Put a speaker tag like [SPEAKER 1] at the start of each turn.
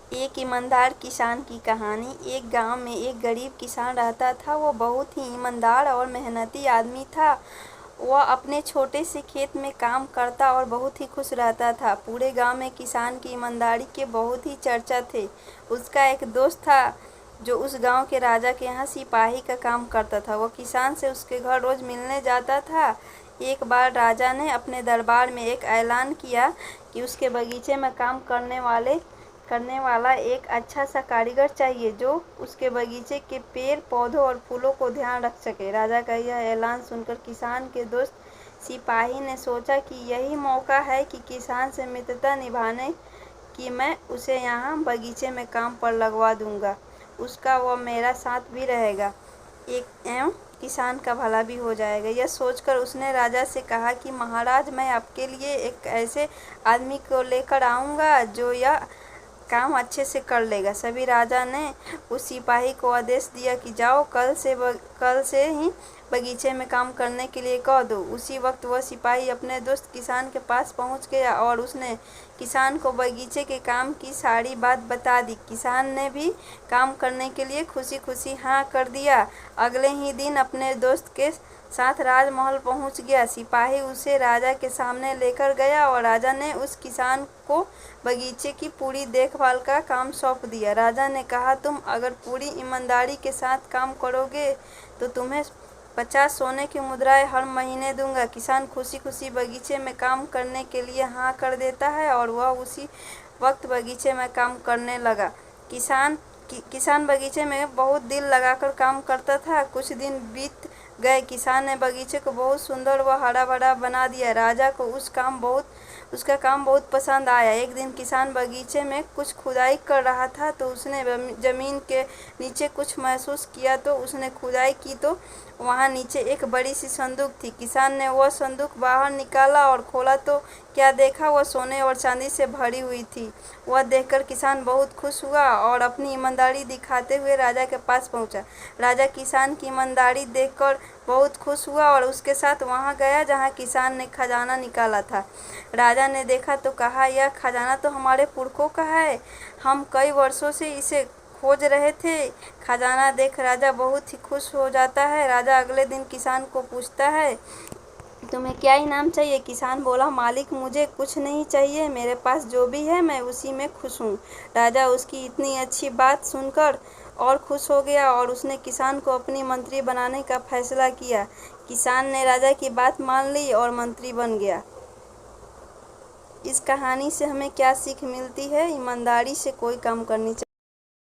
[SPEAKER 1] एक ईमानदार किसान की कहानी। एक गांव में एक गरीब किसान रहता था। वो बहुत ही ईमानदार और मेहनती आदमी था। वह अपने छोटे से खेत में काम करता और बहुत ही खुश रहता था। पूरे गांव में किसान की ईमानदारी के बहुत ही चर्चा थे। उसका एक दोस्त था जो उस गांव के राजा के यहाँ सिपाही का काम करता था। वो किसान से उसके घर रोज मिलने जाता था। एक बार राजा ने अपने दरबार में एक ऐलान किया कि उसके बगीचे में काम करने वाला एक अच्छा सा कारीगर चाहिए जो उसके बगीचे के पेड़ पौधों और फूलों को ध्यान रख सके। राजा का यह ऐलान सुनकर किसान के दोस्त सिपाही ने सोचा कि यही मौका है कि किसान से मित्रता निभाने की। मैं उसे यहाँ बगीचे में काम पर लगवा दूंगा। उसका वह मेरा साथ भी रहेगा एवं किसान का भला भी हो जाएगा। यह सोचकर उसने राजा से कहा कि महाराज, मैं आपके लिए एक ऐसे आदमी को लेकर आऊँगा जो यह काम अच्छे से कर लेगा। सभी राजा ने उस सिपाही को आदेश दिया कि जाओ, कल से ही बगीचे में काम करने के लिए कह दो। उसी वक्त वह सिपाही अपने दोस्त किसान के पास पहुंच गया और उसने किसान को बगीचे के काम की सारी बात बता दी। किसान ने भी काम करने के लिए खुशी खुशी हाँ कर दिया। अगले ही दिन अपने दोस्त के साथ राजमहल पहुंच गया। सिपाही उसे राजा के सामने लेकर गया और राजा ने उस किसान को बगीचे की पूरी देखभाल का काम सौंप दिया। राजा ने कहा, तुम अगर पूरी ईमानदारी के साथ काम करोगे तो तुम्हें 50 सोने की मुद्राएं हर महीने दूंगा। किसान खुशी खुशी बगीचे में काम करने के लिए हाँ कर देता है और वह उसी वक्त बगीचे में काम करने लगा। किसान बगीचे में बहुत दिल लगाकर काम करता था। कुछ दिन बीत गए। किसान ने बगीचे को बहुत सुंदर व हरा भरा बना दिया। राजा को उसका काम बहुत पसंद आया। एक दिन किसान बगीचे में कुछ खुदाई कर रहा था तो उसने जमीन के नीचे कुछ महसूस किया। तो उसने खुदाई की तो वहां नीचे एक बड़ी सी संदूक थी। किसान ने वह संदूक बाहर निकाला और खोला तो क्या देखा, वह सोने और चांदी से भरी हुई थी। वह देखकर किसान बहुत खुश हुआ और अपनी ईमानदारी दिखाते हुए राजा के पास पहुंचा। राजा किसान की ईमानदारी देखकर बहुत खुश हुआ और उसके साथ वहां गया जहां किसान ने खजाना निकाला था। राजा ने देखा तो कहा, यह खजाना तो हमारे पुरखों का है। हम कई वर्षों से इसे खोज रहे थे। खजाना देख राजा बहुत ही खुश हो जाता है। राजा अगले दिन किसान को पूछता है, तुम्हें क्या इनाम चाहिए? किसान बोला, मालिक, मुझे कुछ नहीं चाहिए। मेरे पास जो भी है मैं उसी में खुश हूँ। राजा उसकी इतनी अच्छी बात सुनकर और खुश हो गया और उसने किसान को अपनी मंत्री बनाने का फैसला किया। किसान ने राजा की बात मान ली और मंत्री बन गया। इस कहानी से हमें क्या सीख मिलती है? ईमानदारी से कोई काम करनी चाहिए।